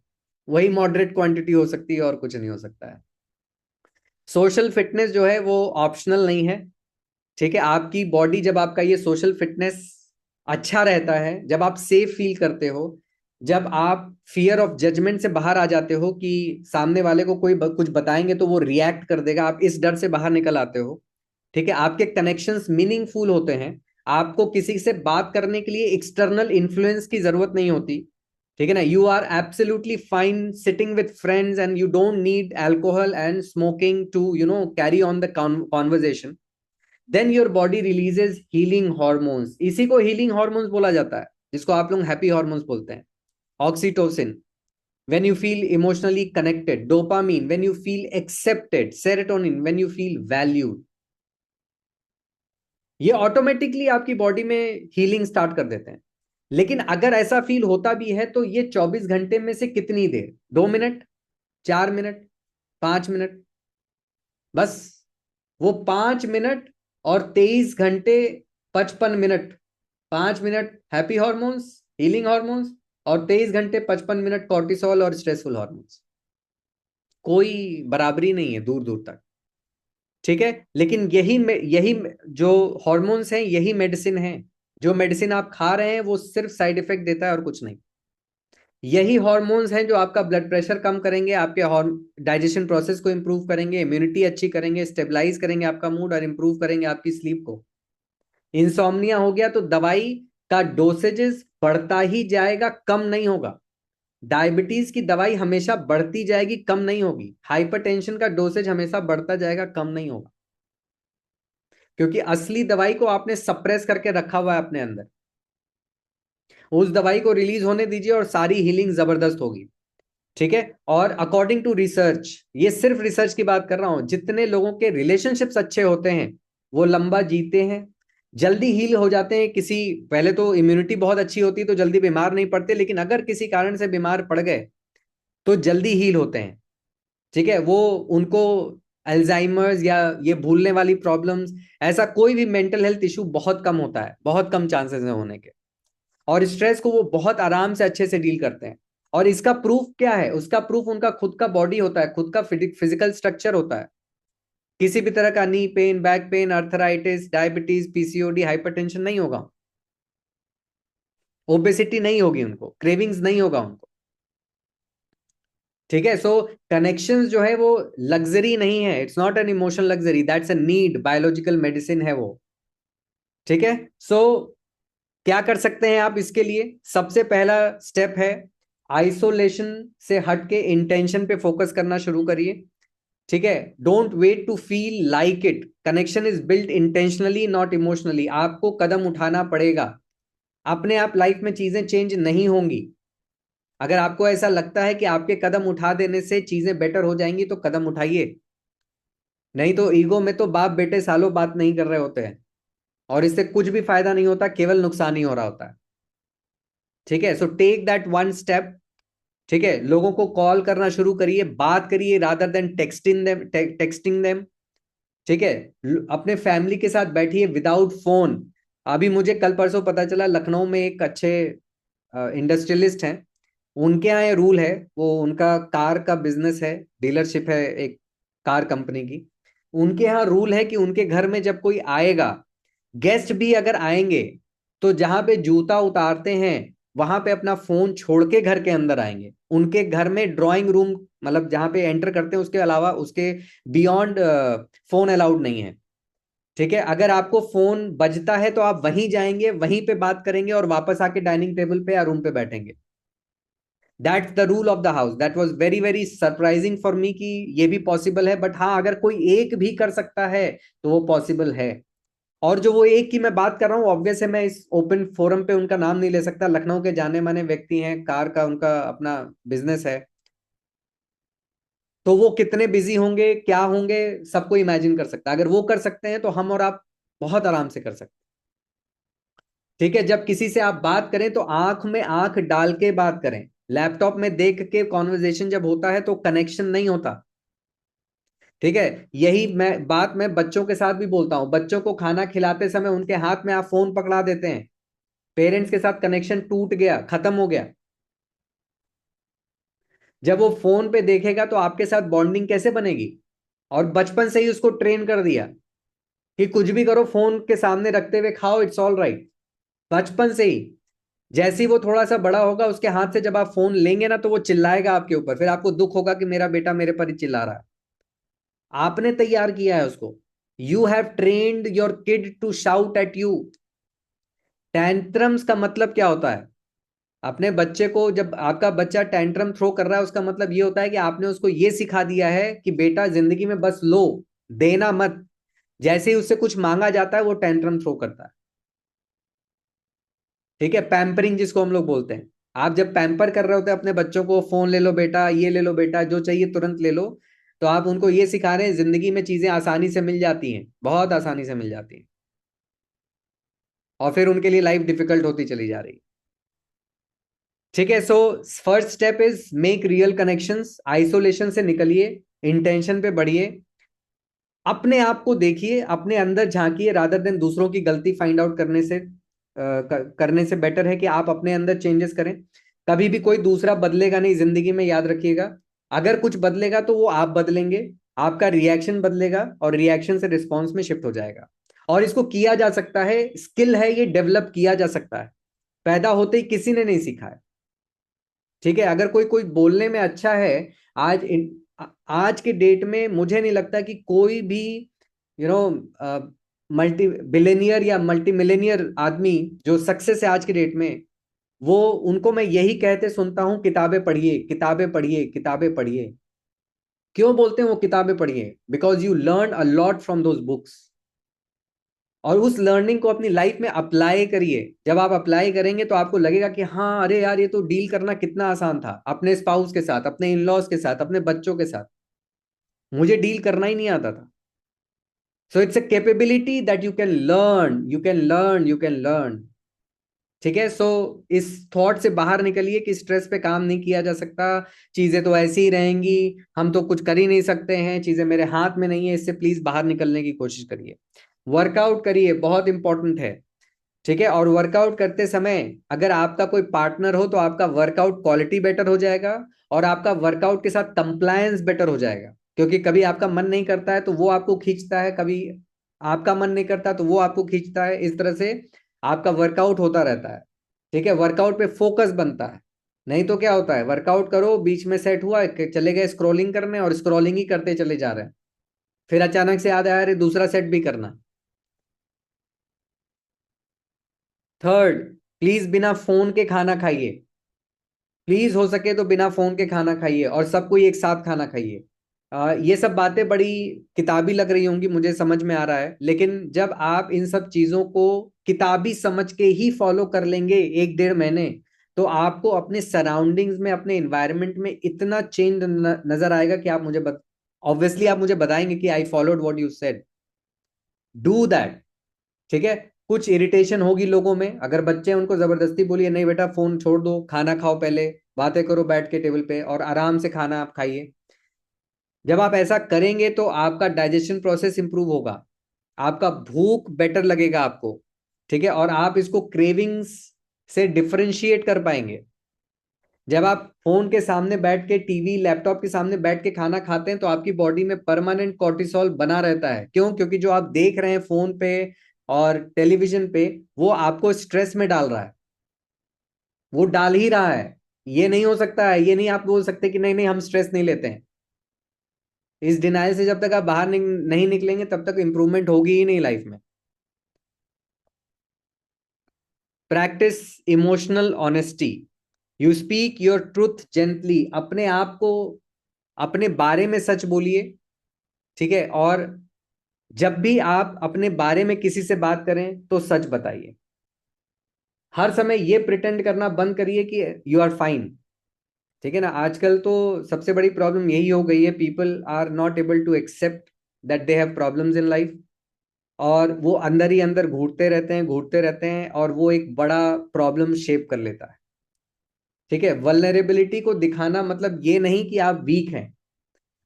वही मॉडरेट क्वांटिटी हो सकती है, और कुछ नहीं हो सकता है। सोशल फिटनेस जो है वो ऑप्शनल नहीं है। ठीक है। आपकी बॉडी, जब आपका ये सोशल फिटनेस अच्छा रहता है, जब आप सेफ फील करते हो, जब आप फियर ऑफ जजमेंट से बाहर आ जाते हो कि सामने वाले को कोई कुछ बताएंगे तो वो रिएक्ट कर देगा, आप इस डर से बाहर निकल आते हो। ठीक है। आपके कनेक्शंस मीनिंगफुल होते हैं। आपको किसी से बात करने के लिए एक्सटर्नल इन्फ्लुएंस की जरूरत नहीं होती। ठीक है ना। You are absolutely fine sitting with friends and you don't need alcohol and smoking to carry on the conversation. Then your body releases healing hormones, इसी को हीलिंग हॉर्मोन्स बोला जाता है, जिसको आप लोग हैप्पी हॉर्मोन्स बोलते हैं। Oxytocin when you feel emotionally connected, dopamine when you feel accepted, serotonin when you feel valued। ये ऑटोमेटिकली आपकी बॉडी में हीलिंग स्टार्ट कर देते हैं। लेकिन अगर ऐसा फील होता भी है तो ये 24 घंटे में से कितनी देर, 2 मिनट, 4 मिनट, 5 मिनट, बस। वो 5 मिनट और 23 घंटे 55 minute, 5 minute happy hormones, healing hormones, और 23 घंटे 55 मिनट कॉर्टिसोल और स्ट्रेसफुल हॉर्मोन्स। कोई बराबरी नहीं है दूर दूर तक, ठीक है। लेकिन यही जो हॉर्मोन्स हैं यही मेडिसिन है। जो मेडिसिन आप खा रहे हैं वो सिर्फ साइड इफेक्ट देता है और कुछ नहीं। यही हॉर्मोन्स हैं जो आपका ब्लड प्रेशर कम करेंगे, आपके डाइजेशन प्रोसेस को इंप्रूव करेंगे, इम्यूनिटी अच्छी करेंगे, स्टेबलाइज करेंगे आपका मूड और इंप्रूव करेंगे आपकी स्लीप को। इंसोम्निया हो गया तो दवाई का डोसेजेस बढ़ता ही जाएगा, कम नहीं होगा। डायबिटीज की दवाई हमेशा बढ़ती जाएगी, कम नहीं होगी। हाइपरटेंशन का डोसेज हमेशा बढ़ता जाएगा, कम नहीं होगा। क्योंकि असली दवाई को आपने सप्रेस करके रखा हुआ है अपने अंदर। उस दवाई को रिलीज होने दीजिए और सारी हीलिंग जबरदस्त होगी, ठीक है। और अकॉर्डिंग टू रिसर्च, ये सिर्फ रिसर्च की बात कर रहा हूं, जितने लोगों के रिलेशनशिप्स अच्छे होते हैं वो लंबा जीते हैं, जल्दी हील हो जाते हैं। किसी पहले तो इम्यूनिटी बहुत अच्छी होती है तो जल्दी बीमार नहीं पड़ते, लेकिन अगर किसी कारण से बीमार पड़ गए तो जल्दी हील होते हैं, ठीक है। वो उनको अल्जाइमर्स या ये भूलने वाली प्रॉब्लम्स, ऐसा कोई भी मेंटल हेल्थ इशू बहुत कम होता है, बहुत कम चांसेस है होने के। और स्ट्रेस को वो बहुत आराम से अच्छे से डील करते हैं। और इसका प्रूफ क्या है? उसका प्रूफ उनका खुद का बॉडी होता है, खुद का फिजिकल स्ट्रक्चर होता है। किसी भी तरह का knee pain, back pain, arthritis, diabetes, PCOD, hypertension नहीं होगा, ओबेसिटी नहीं होगी, उनको क्रेविंग्स नहीं होगा उनको, ठीक है। सो कनेक्शंस जो है वो लग्जरी नहीं है, it's not an emotional luxury, that's a need, biological medicine है वो, ठीक है। सो क्या कर सकते हैं आप इसके लिए? सबसे पहला स्टेप है आइसोलेशन से हट के इंटेंशन पे फोकस करना शुरू करिए, ठीक है। Don't wait to feel like it, connection is built intentionally not emotionally. आपको कदम उठाना पड़ेगा, अपने आप लाइफ में चीजें चेंज नहीं होंगी। अगर आपको ऐसा लगता है कि आपके कदम उठा देने से चीजें बेटर हो जाएंगी तो कदम उठाइए, नहीं तो ईगो में तो बाप बेटे सालों बात नहीं कर रहे होते हैं और इससे कुछ भी फायदा नहीं होता, केवल नुकसान ही हो रहा होता है, ठीक है। So take that one step, ठीक है। लोगों को कॉल करना शुरू करिए, बात करिए रादर देन टेक्सटिंग देम, ठीक है। अपने फैमिली के साथ बैठिए विदाउट फोन। अभी मुझे कल परसों पता चला, लखनऊ में एक अच्छे इंडस्ट्रियलिस्ट हैं, उनके यहाँ ये रूल है, वो उनका कार का बिजनेस है, डीलरशिप है एक कार कंपनी की। उनके यहाँ रूल है कि उनके घर में जब कोई आएगा, गेस्ट भी अगर आएंगे, तो जहां पे जूता उतारते हैं वहां पे अपना फोन छोड़ के घर के अंदर आएंगे। उनके घर में ड्राइंग रूम, मतलब जहां पे एंटर करते हैं उसके अलावा, उसके बियॉन्ड फोन अलाउड नहीं है, ठीक है। अगर आपको फोन बजता है तो आप वहीं जाएंगे, वहीं पे बात करेंगे और वापस आके डाइनिंग टेबल पे या रूम पे बैठेंगे। That's the rule of the house. That was very very surprising for me कि ये भी पॉसिबल है, बट हाँ, अगर कोई एक भी कर सकता है तो वो पॉसिबल है। और जो वो एक की मैं बात कर रहा हूँ, ऑब्वियस है मैं इस ओपन फोरम पे उनका नाम नहीं ले सकता, लखनऊ के जाने माने व्यक्ति हैं, कार का उनका अपना बिजनेस है, तो वो कितने बिजी होंगे, क्या होंगे, सबको इमेजिन कर सकता है। अगर वो कर सकते हैं तो हम और आप बहुत आराम से कर सकते हैं, ठीक है। जब किसी से आप बात करें तो आंख में आंख डाल के बात करें। लैपटॉप में देख के कॉन्वर्जेशन जब होता है तो कनेक्शन नहीं होता, ठीक है। यही मैं बच्चों के साथ भी बोलता हूं, बच्चों को खाना खिलाते समय उनके हाथ में आप फोन पकड़ा देते हैं, पेरेंट्स के साथ कनेक्शन टूट गया, खत्म हो गया। जब वो फोन पे देखेगा तो आपके साथ बॉन्डिंग कैसे बनेगी? और बचपन से ही उसको ट्रेन कर दिया कि कुछ भी करो, फोन के सामने रखते हुए खाओ, इट्स ऑल राइट, बचपन से ही। जैसे ही वो थोड़ा सा बड़ा होगा, उसके हाथ से जब आप फोन लेंगे ना तो वो चिल्लाएगा आपके ऊपर, फिर आपको दुख होगा कि मेरा बेटा मेरे पर ही चिल्ला रहा है। आपने तैयार किया है उसको। You have trained your kid to shout at you. Tantrums का मतलब क्या होता है? अपने बच्चे को, जब आपका बच्चा टैंट्रम थ्रो कर रहा है, उसका मतलब ये होता है कि आपने उसको ये सिखा दिया है कि बेटा जिंदगी में बस लो, देना मत। जैसे ही उससे कुछ मांगा जाता है वो टेंट्रम थ्रो करता है। ठीक है, पैम्परिंग जिसको हम लोग बोलते हैं। आप जब पैम्पर कर रहे होते हैं अपने बच्चों को, फोन ले लो बेटा, ये ले लो बेटा, जो चाहिए तुरंत ले लो, तो आप उनको ये सिखा रहे हैं जिंदगी में चीजें आसानी से मिल जाती हैं, बहुत आसानी से मिल जाती हैं, और फिर उनके लिए लाइफ डिफिकल्ट होती चली जा रही। ठीक है, so first step is make real connections, isolation से निकलिए, इंटेंशन पे बढ़िए, अपने आप को देखिए, अपने अंदर झांकिए, रादर देन दूसरों की गलती फाइंड आउट करने से करने से बेटर है कि आप अपने अंदर चेंजेस करें। कभी भी कोई दूसरा बदलेगा नहीं जिंदगी में, याद रखिएगा। अगर कुछ बदलेगा तो वो आप बदलेंगे, आपका रिएक्शन बदलेगा और रिएक्शन से रिस्पॉन्स में शिफ्ट हो जाएगा। और इसको किया जा सकता है, स्किल है ये, डेवलप किया जा सकता है, पैदा होते ही किसी ने नहीं सीखा है। ठीक है, अगर कोई कोई बोलने में अच्छा है, आज आज के डेट में मुझे नहीं लगता कि कोई भी यू नो मल्टी बिलेनियर या मल्टी मिलेनियर आदमी जो सक्सेस है आज के डेट में, वो उनको मैं यही कहते सुनता हूं, किताबें पढ़िए, किताबें पढ़िए, किताबें पढ़िए। क्यों बोलते हैं वो किताबें पढ़िए? Because you learn a lot from those books, और उस लर्निंग को अपनी लाइफ में अप्लाई करिए। जब आप अप्लाई करेंगे तो आपको लगेगा कि हाँ, अरे यार, ये तो डील करना कितना आसान था, अपने स्पाउस के साथ, अपने इन लॉज के साथ, अपने बच्चों के साथ, मुझे डील करना ही नहीं आता था। So it's a capability that you can learn, you can learn, you can learn. ठीक है, सो इस थॉट से बाहर निकलिए कि स्ट्रेस पे काम नहीं किया जा सकता, चीजें तो ऐसी ही रहेंगी, हम तो कुछ कर ही नहीं सकते हैं, चीजें मेरे हाथ में नहीं है। इससे प्लीज बाहर निकलने की कोशिश करिए, वर्कआउट करिए, बहुत इंपॉर्टेंट है। ठीक है, और वर्कआउट करते समय अगर आपका कोई पार्टनर हो तो आपका वर्कआउट क्वालिटी बेटर हो जाएगा, और आपका वर्कआउट के साथ कंप्लायंस बेटर हो जाएगा। क्योंकि कभी आपका मन नहीं करता है तो वो आपको खींचता है, कभी आपका मन नहीं करता तो वो आपको खींचता है, इस तरह से आपका वर्कआउट होता रहता है। ठीक है, वर्कआउट पे फोकस बनता है। नहीं तो क्या होता है, वर्कआउट करो, बीच में सेट हुआ कि चले गए स्क्रॉलिंग करने, और स्क्रॉलिंग ही करते चले जा रहे हैं, फिर अचानक से याद आया अरे दूसरा सेट भी करना। थर्ड, प्लीज बिना फोन के खाना खाइए, प्लीज हो सके तो बिना फोन के खाना खाइए, और सब कोई एक साथ खाना खाइए। ये सब बातें बड़ी किताबी लग रही होंगी, मुझे समझ में आ रहा है, लेकिन जब आप इन सब चीजों को किताबी समझ के ही फॉलो कर लेंगे 1-1.5 महीने, तो आपको अपने सराउंडिंग्स में, अपने इन्वायरमेंट में इतना चेंज नजर आएगा कि आप मुझे ऑब्वियसली आप मुझे बताएंगे कि I followed what you said, do that. ठीक है, कुछ इरिटेशन होगी लोगों में, अगर बच्चे हैं उनको जबरदस्ती बोलिए नहीं बेटा फोन छोड़ दो, खाना खाओ, पहले बातें करो बैठ के टेबल पे, और आराम से खाना आप खाइए। जब आप ऐसा करेंगे तो आपका डाइजेशन प्रोसेस इंप्रूव होगा, आपका भूख बेटर लगेगा आपको। ठीक है, और आप इसको क्रेविंग्स से डिफरेंशिएट कर पाएंगे। जब आप फोन के सामने बैठ के, टीवी लैपटॉप के सामने बैठ के खाना खाते हैं तो आपकी बॉडी में परमानेंट कॉर्टिसोल बना रहता है। क्यों? क्योंकि जो आप देख रहे हैं फोन पे और टेलीविजन पे, वो आपको स्ट्रेस में डाल रहा है, वो डाल ही रहा है। ये नहीं हो सकता है, ये नहीं आप बोल सकते कि नहीं नहीं हम स्ट्रेस नहीं लेते हैं। इस डिनाइल से जब तक आप बाहर नहीं निकलेंगे तब तक इंप्रूवमेंट होगी ही नहीं लाइफ में। Practice emotional honesty, you speak your truth gently, अपने आप को, अपने बारे में सच बोलिए। ठीक है, और जब भी आप अपने बारे में किसी से बात करें तो सच बताइए। हर समय ये प्रिटेंड करना बंद करिए कि यू आर फाइन। ठीक है ना, आजकल तो सबसे बड़ी प्रॉब्लम यही हो गई है, people are not able to accept that they have problems in life, और वो अंदर ही अंदर घूटते रहते हैं, घूटते रहते हैं, और वो एक बड़ा प्रॉब्लम शेप कर लेता है। ठीक है, वल्नरेबिलिटी को दिखाना मतलब ये नहीं कि आप वीक हैं।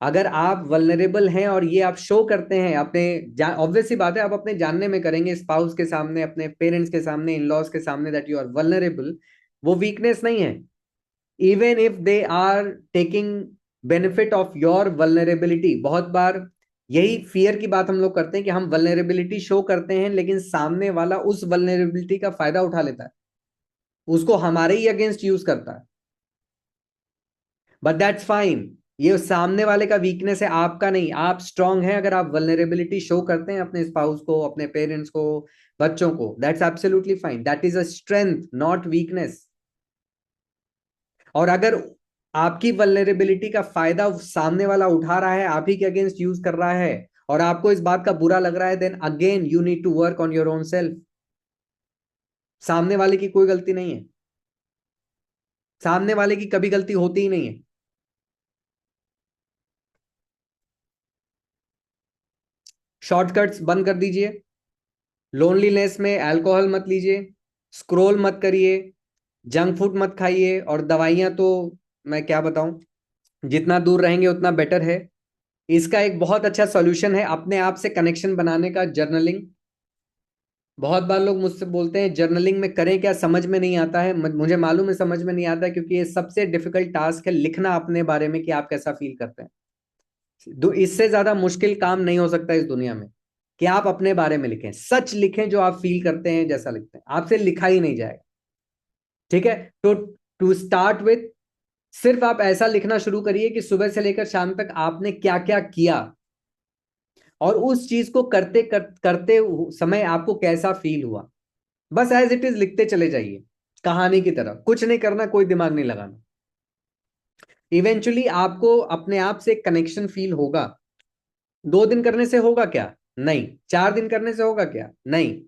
अगर आप वल्नरेबल हैं और ये आप शो करते हैं अपने, ऑब्वियस सी बात है आप अपने जानने में करेंगे, स्पाउस के सामने, अपने पेरेंट्स के सामने, इन लॉज के सामने, दैट यू आर वल्नरेबल, वो वीकनेस नहीं है। Even if they are taking benefit of your vulnerability, बहुत बार यही फियर की बात हम लोग करते हैं कि हम वल्नरेबिलिटी शो करते हैं, लेकिन सामने वाला उस वल्नरेबिलिटी का फायदा उठा लेता है, उसको हमारे ही अगेंस्ट यूज करता है। बट दैट्स फाइन, ये सामने वाले का वीकनेस है, आपका नहीं। आप स्ट्रांग हैं अगर आप वल्नरेबिलिटी शो करते हैं अपने स्पाउस को, अपने पेरेंट्स को, बच्चों को, that's absolutely fine, that is a strength not weakness. और अगर आपकी वल्नरेबिलिटी का फायदा सामने वाला उठा रहा है, आप ही के अगेंस्ट यूज कर रहा है, और आपको इस बात का बुरा लग रहा है, then again you need to work on your own self. सामने वाले की कोई गलती नहीं है, सामने वाले की कभी गलती होती ही नहीं है। शॉर्टकट्स बंद कर दीजिए, लोनलीनेस में अल्कोहल मत लीजिए, स्क्रोल मत करिए, जंक फूड मत खाइए, और दवाइयां तो मैं क्या बताऊं, जितना दूर रहेंगे उतना बेटर है। इसका एक बहुत अच्छा सॉल्यूशन है अपने आप से कनेक्शन बनाने का, जर्नलिंग। बहुत बार लोग मुझसे बोलते हैं जर्नलिंग में करें क्या, समझ में नहीं आता है। मुझे मालूम है समझ में नहीं आता है, क्योंकि ये सबसे डिफिकल्ट टास्क है, लिखना अपने बारे में कि आप कैसा फील करते हैं। इससे ज्यादा मुश्किल काम नहीं हो सकता इस दुनिया में कि आप अपने बारे में लिखें, सच लिखें जो आप फील करते हैं, जैसा लिखते हैं आपसे लिखा ही नहीं जाएगा। ठीक है, तो टू स्टार्ट विथ, सिर्फ आप ऐसा लिखना शुरू करिए कि सुबह से लेकर शाम तक आपने क्या क्या किया, और उस चीज को करते समय आपको कैसा फील हुआ। बस एज इट इज लिखते चले जाइए, कहानी की तरह, कुछ नहीं करना, कोई दिमाग नहीं लगाना। इवेंचुअली आपको अपने आप से कनेक्शन फील होगा। 2 दिन करने से होगा क्या? नहीं। 4 दिन करने से होगा क्या? नहीं।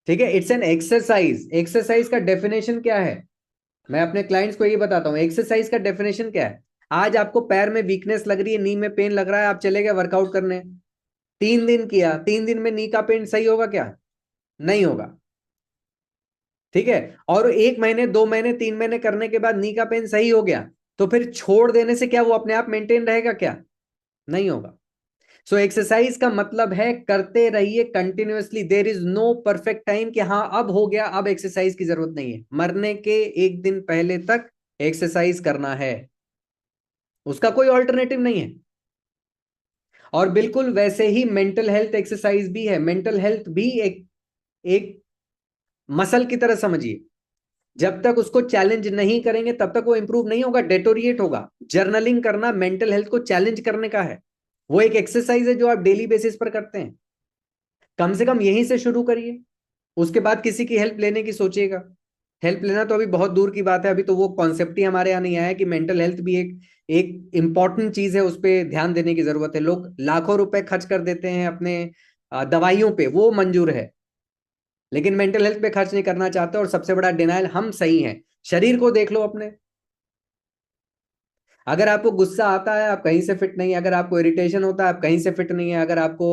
ठीक है, इट्स एन एक्सरसाइज। एक्सरसाइज का डेफिनेशन क्या है? मैं अपने क्लाइंट्स को ये बताता हूँ, एक्सरसाइज का डेफिनेशन क्या है। आज आपको पैर में वीकनेस लग रही है, नी में पेन लग रहा है, आप चले गए वर्कआउट करने, 3 दिन किया, 3 दिन में नी का पेन सही होगा क्या? नहीं होगा। ठीक है, और 1 महीने, 2 महीने, 3 महीने करने के बाद नी का पेन सही हो गया, तो फिर छोड़ देने से क्या वो अपने आप मेंटेन रहेगा क्या? नहीं होगा। सो एक्सरसाइज का मतलब है करते रहिए continuously. There is no perfect time कि हाँ अब हो गया, अब एक्सरसाइज की जरूरत नहीं है। मरने के 1 दिन पहले तक एक्सरसाइज करना है, उसका कोई ऑल्टरनेटिव नहीं है। और बिल्कुल वैसे ही मेंटल हेल्थ एक्सरसाइज भी है। मेंटल हेल्थ भी एक मसल की तरह समझिए। जब तक उसको चैलेंज नहीं करेंगे तब तक वो इंप्रूव नहीं होगा, डेटोरिएट होगा। जर्नलिंग करना मेंटल हेल्थ को चैलेंज करने का है। वो एक एक्सरसाइज है जो आप डेली बेसिस पर करते हैं। कम से कम यहीं से शुरू करिए, उसके बाद किसी की हेल्प लेने की सोचिएगा। हेल्प लेना तो अभी बहुत दूर की बात है, अभी तो वो कॉन्सेप्ट ही हमारे यहाँ नहीं आया है कि मेंटल हेल्थ भी एक एक इंपॉर्टेंट चीज है, उस पर ध्यान देने की जरूरत है। लोग लाखों रुपए खर्च कर देते हैं अपने दवाइयों पे, वो मंजूर है, लेकिन मेंटल हेल्थ पे खर्च नहीं करना चाहते। और सबसे बड़ा डिनाइल हम सही हैं। शरीर को देख लो अपने, अगर आपको गुस्सा आता है आप कहीं से फिट नहीं है, अगर आपको इरिटेशन होता है आप कहीं से फिट नहीं है, अगर आपको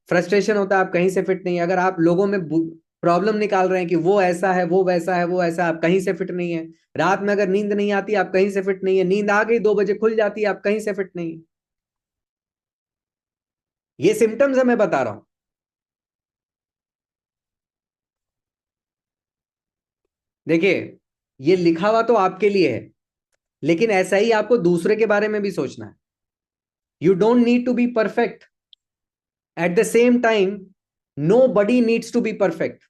फ्रस्ट्रेशन होता है आप कहीं से फिट नहीं है, अगर आप लोगों में प्रॉब्लम निकाल रहे हैं कि वो ऐसा है, वो वैसा है, वो ऐसा है, आप कहीं से फिट नहीं है। रात में अगर नींद नहीं आती आप कहीं से फिट नहीं है, नींद आ गई 2 बजे खुल जाती है आप कहीं से फिट नहीं है। ये सिम्टम्स है, मैं बता रहा हूं। देखिए, ये लिखा हुआ तो आपके लिए है, लेकिन ऐसा ही आपको दूसरे के बारे में भी सोचना है। You don't need to be perfect, at the same time nobody needs to be perfect.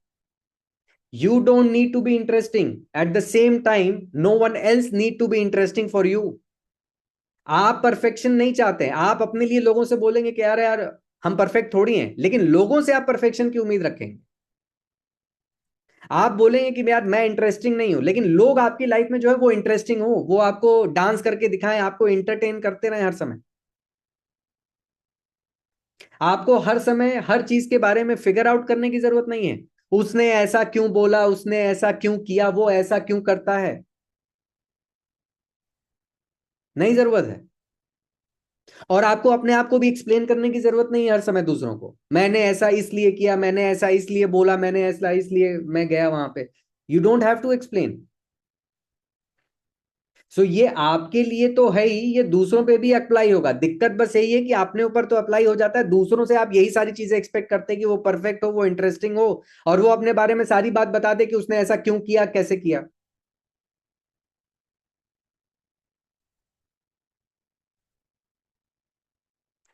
You don't need to be interesting. At the same time, no one else need to be interesting for you. आप परफेक्शन नहीं चाहते हैं, आप अपने लिए लोगों से बोलेंगे कि यार यार हम परफेक्ट थोड़ी हैं, लेकिन लोगों से आप परफेक्शन की उम्मीद रखेंगे। आप बोलेंगे कि यार मैं इंटरेस्टिंग नहीं हूं, लेकिन लोग आपकी लाइफ में जो है वो इंटरेस्टिंग हो, वो आपको डांस करके दिखाएं, आपको इंटरटेन करते रहें हर समय। आपको हर समय हर चीज के बारे में फिगर आउट करने की जरूरत नहीं है। उसने ऐसा क्यों बोला, उसने ऐसा क्यों किया, वो ऐसा क्यों करता है, नहीं जरूरत है। और आपको अपने आप को भी एक्सप्लेन करने की जरूरत नहीं है हर समय दूसरों को, मैंने ऐसा इसलिए किया, मैंने ऐसा इसलिए बोला, मैंने ऐसा इसलिए मैं गया वहां पे। You don't have to explain. So ये आपके लिए तो है ही, ये दूसरों पे भी अप्लाई होगा। दिक्कत बस यही है कि अपने ऊपर तो अप्लाई हो जाता है, दूसरों से आप यही सारी चीजें एक्सपेक्ट करते हैं कि वो परफेक्ट हो, वो इंटरेस्टिंग हो, और वो अपने बारे में सारी बात बता दे कि उसने ऐसा क्यों किया, कैसे किया।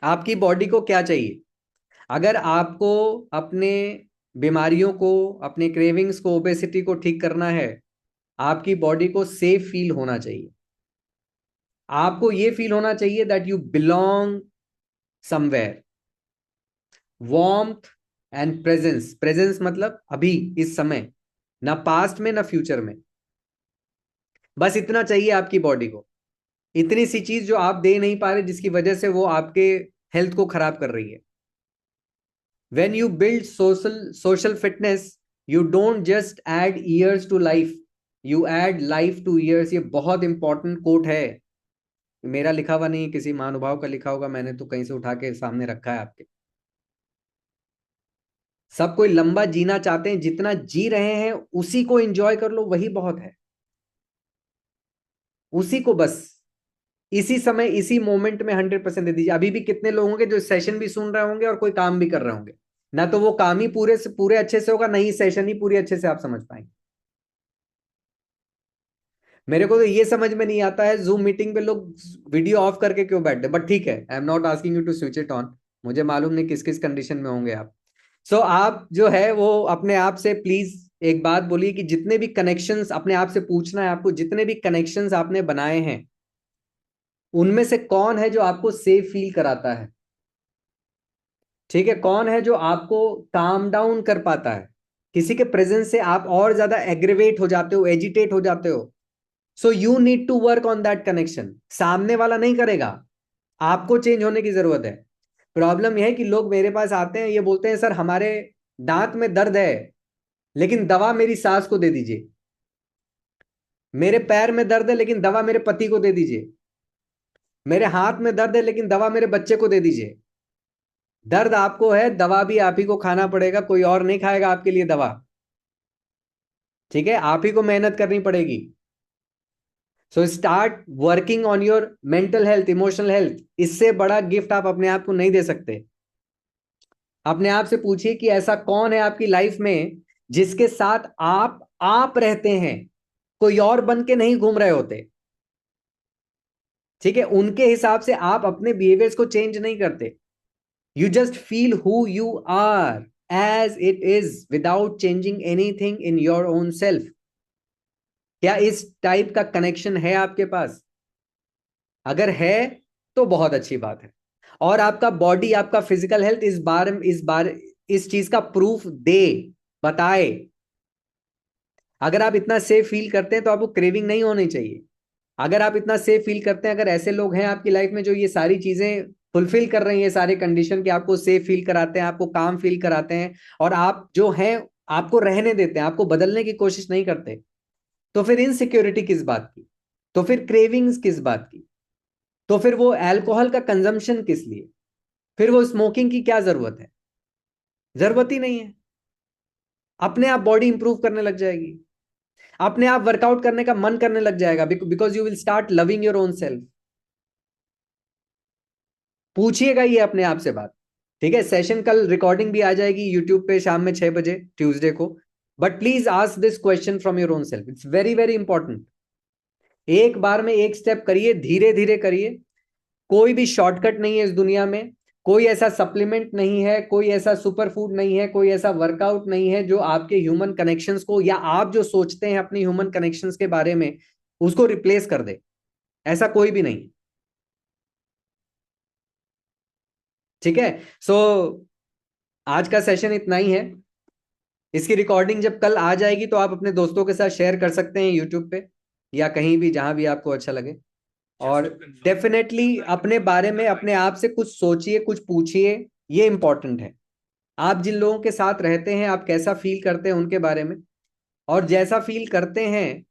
आपकी बॉडी को क्या चाहिए? अगर आपको अपने बीमारियों को, अपने क्रेविंग्स को, ओबेसिटी को ठीक करना है, आपकी बॉडी को सेफ फील होना चाहिए। आपको यह फील होना चाहिए that you belong somewhere. Warmth and presence, presence मतलब अभी, इस समय, ना पास्ट में ना फ्यूचर में। बस इतना चाहिए आपकी बॉडी को, इतनी सी चीज जो आप दे नहीं पा रहे, जिसकी वजह से वो आपके हेल्थ को खराब कर रही है। When you build social fitness, you don't just add years to life, you add life to years। ये बहुत इंपॉर्टेंट कोट है, मेरा लिखा हुआ नहीं, किसी महानुभाव का लिखा होगा, मैंने तो कहीं से उठा के सामने रखा है आपके। सब कोई लंबा जीना चाहते हैं, जितना जी रहे हैं उसी को एंजॉय कर लो, वही बहुत है। उसी को बस इसी समय इसी मोमेंट में 100% दे दीजिए। अभी भी कितने लोग होंगे जो सेशन भी सुन रहे होंगे और कोई काम भी कर रहे होंगे, ना तो वो काम ही पूरे से पूरे अच्छे से होगा, नहीं सेशन ही पूरी अच्छे से आप समझ पाएंगे। मेरे को तो ये समझ में नहीं आता है जूम मीटिंग पे लोग वीडियो ऑफ करके क्यों बैठते, बट ठीक है, I am not asking you to switch it on. मुझे मालूम नहीं किस किस कंडीशन में होंगे आप। सो आप जो है वो अपने आप से प्लीज एक बात बोलिए कि जितने भी कनेक्शंस, अपने आप से पूछना है आपको, जितने भी कनेक्शंस आपने बनाए हैं उनमें से कौन है जो आपको सेफ फील कराता है। ठीक है, कौन है जो आपको काम डाउन कर पाता है। किसी के प्रेजेंस से आप और ज्यादा एग्रीवेट हो जाते हो, एजिटेट हो जाते हो। So you need to work on that connection. सामने वाला नहीं करेगा, आपको चेंज होने की जरूरत है। प्रॉब्लम यह है कि लोग मेरे पास आते हैं, ये बोलते हैं सर हमारे दांत में दर्द है लेकिन दवा मेरी सास को दे दीजिए, मेरे पैर में दर्द है लेकिन दवा मेरे पति को दे दीजिए, मेरे हाथ में दर्द है लेकिन दवा मेरे बच्चे को दे दीजिए। दर्द आपको है, दवा भी आप ही को खाना पड़ेगा, कोई और नहीं खाएगा आपके लिए दवा। ठीक है, आप ही को मेहनत करनी पड़ेगी। So start working on your mental health, emotional health. इससे बड़ा गिफ्ट आप अपने आप को नहीं दे सकते। अपने आप से पूछिए कि ऐसा कौन है आपकी लाइफ में जिसके साथ आप रहते हैं, कोई और बन के नहीं घूम रहे होते। ठीक है, उनके हिसाब से आप अपने बिहेवियर्स को चेंज नहीं करते। You just feel who you are as it is without changing anything in your own self. क्या इस टाइप का कनेक्शन है आपके पास? अगर है तो बहुत अच्छी बात है। और आपका बॉडी, आपका फिजिकल हेल्थ इस बार इस चीज का प्रूफ दे, बताए। अगर आप इतना सेफ फील करते हैं तो आपको क्रेविंग नहीं होनी चाहिए। अगर आप इतना सेफ फील करते हैं, अगर ऐसे लोग हैं आपकी लाइफ में जो ये सारी चीजें फुलफिल कर रही हैं, सारे कंडीशन के आपको सेफ फील कराते हैं, आपको काम फील कराते हैं, और आप जो हैं आपको रहने देते हैं, आपको बदलने की कोशिश नहीं करते, तो फिर इनसिक्योरिटी किस बात की? तो फिर क्रेविंग्स किस बात की? तो फिर वो अल्कोहल का कंजम्पशन किस लिए? फिर वो स्मोकिंग की क्या जरूरत है? जरूरत ही नहीं है। अपने आप बॉडी इंप्रूव करने लग जाएगी, अपने आप वर्कआउट करने का मन करने लग जाएगा, because you will start loving your own self. पूछिएगा ये अपने आप से बात। ठीक है, सेशन कल रिकॉर्डिंग भी आ जाएगी यूट्यूब पे शाम में 6 बजे ट्यूसडे को। But please ask this question from your own self, it's very very important. एक बार में एक स्टेप करिए, धीरे धीरे करिए। कोई भी शॉर्टकट नहीं है इस दुनिया में, कोई ऐसा सप्लीमेंट नहीं है, कोई ऐसा सुपर फूड नहीं है, कोई ऐसा वर्कआउट नहीं है जो आपके ह्यूमन कनेक्शंस को, या आप जो सोचते हैं अपनी ह्यूमन कनेक्शंस के बारे में, उसको रिप्लेस कर दे। ऐसा कोई भी नहीं। ठीक है, सो आज का सेशन इतना ही है। इसकी रिकॉर्डिंग जब कल आ जाएगी तो आप अपने दोस्तों के साथ शेयर कर सकते हैं यूट्यूब पे या कहीं भी जहां भी आपको अच्छा लगे। और डेफिनेटली अपने बारे में अपने आप से कुछ सोचिए, कुछ पूछिए, ये इंपॉर्टेंट है। आप जिन लोगों के साथ रहते हैं, आप कैसा फील करते हैं उनके बारे में, और जैसा फील करते हैं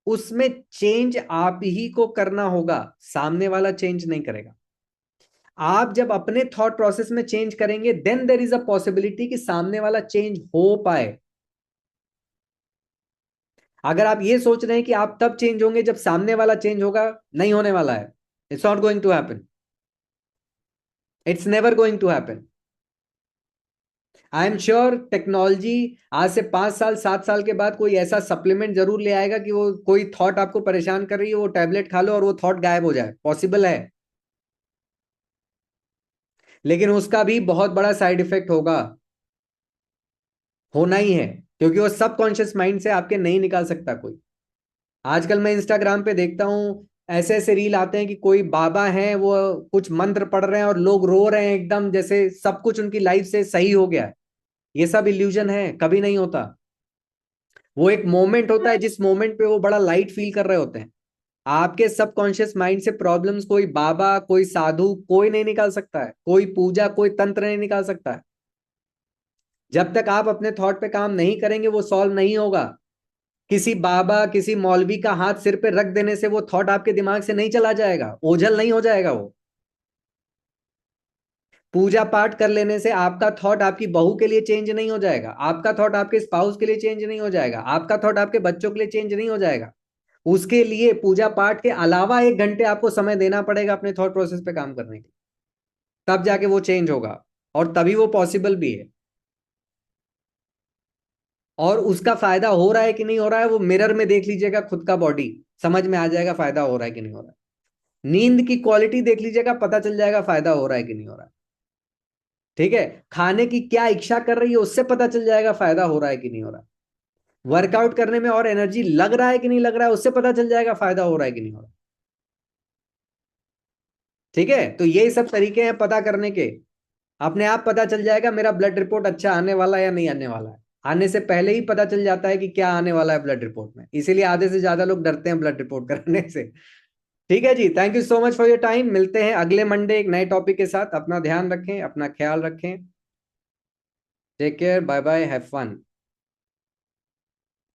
उसमें चेंज आप ही को करना होगा, सामने वाला चेंज नहीं करेगा। आप जब अपने थॉट प्रोसेस में चेंज करेंगे then there is a possibility कि सामने वाला चेंज हो पाए। अगर आप ये सोच रहे हैं कि आप तब चेंज होंगे जब सामने वाला चेंज होगा, नहीं होने वाला है। It's not going to happen, it's never going to happen. I am sure technology आज से 5 साल 7 साल के बाद कोई ऐसा सप्लीमेंट जरूर ले आएगा कि वो कोई थॉट आपको परेशान कर रही है, वो टैबलेट खा लो और वो थॉट गायब हो जाए, पॉसिबल है। लेकिन उसका भी बहुत बड़ा साइड इफेक्ट होगा, होना ही है, क्योंकि वो सबकॉन्शियस माइंड से आपके नहीं निकाल सकता कोई। आजकल मैं इंस्टाग्राम पे देखता हूँ, ऐसे ऐसे रील आते हैं कि कोई बाबा हैं, वो कुछ मंत्र पढ़ रहे हैं और लोग रो रहे हैं एकदम, जैसे सब कुछ उनकी लाइफ से सही हो गया है। ये सब इल्यूजन है, कभी नहीं होता। वो एक मोमेंट होता है जिस मोमेंट पे वो बड़ा लाइट फील कर रहे होते हैं, आपके सबकॉन्शियस माइंड से प्रॉब्लम्स कोई बाबा, कोई साधु, कोई नहीं निकाल सकता है, कोई पूजा, कोई तंत्र नहीं निकाल सकता है। जब तक आप अपने थॉट पे काम नहीं करेंगे वो सॉल्व नहीं होगा। किसी बाबा, किसी मौलवी का हाथ सिर पे रख देने से वो थॉट आपके दिमाग से नहीं चला जाएगा, ओझल नहीं हो जाएगा वो। पूजा पाठ कर लेने से आपका थॉट आपकी बहू के लिए चेंज नहीं हो जाएगा, आपका थॉट आपके स्पाउस के लिए चेंज नहीं हो जाएगा, आपका थॉट आपके बच्चों के लिए चेंज नहीं हो जाएगा। उसके लिए पूजा पाठ के अलावा 1 घंटे आपको समय देना पड़ेगा अपने थॉट प्रोसेस पे काम करने के लिए, तब जाके वो चेंज होगा, और तभी वो पॉसिबल भी है। और उसका फायदा हो रहा है कि नहीं हो रहा है, वो मिरर में देख लीजिएगा खुद का बॉडी, समझ में आ जाएगा फायदा हो रहा है कि नहीं हो रहा है। नींद की क्वालिटी देख लीजिएगा, पता चल जाएगा फायदा हो रहा है कि नहीं हो रहा है। ठीक है, खाने की क्या इच्छा कर रही है उससे पता चल जाएगा फायदा हो रहा है कि नहीं हो रहा है। वर्कआउट करने में और एनर्जी लग रहा है कि नहीं लग रहा है उससे पता चल जाएगा फायदा हो रहा है कि नहीं हो रहा है। ठीक है, तो यही सब तरीके हैं पता करने के। अपने आप पता चल जाएगा मेरा ब्लड रिपोर्ट अच्छा आने वाला है या नहीं आने वाला है। आने से पहले ही पता चल जाता है कि क्या आने वाला है ब्लड रिपोर्ट में, इसीलिए आधे से ज्यादा लोग डरते हैं ब्लड रिपोर्ट कराने से। ठीक है जी, thank you so much for your time. मिलते हैं अगले मंडे एक नए टॉपिक के साथ। अपना ध्यान रखें, अपना ख्याल रखें। Take care, bye bye, have fun.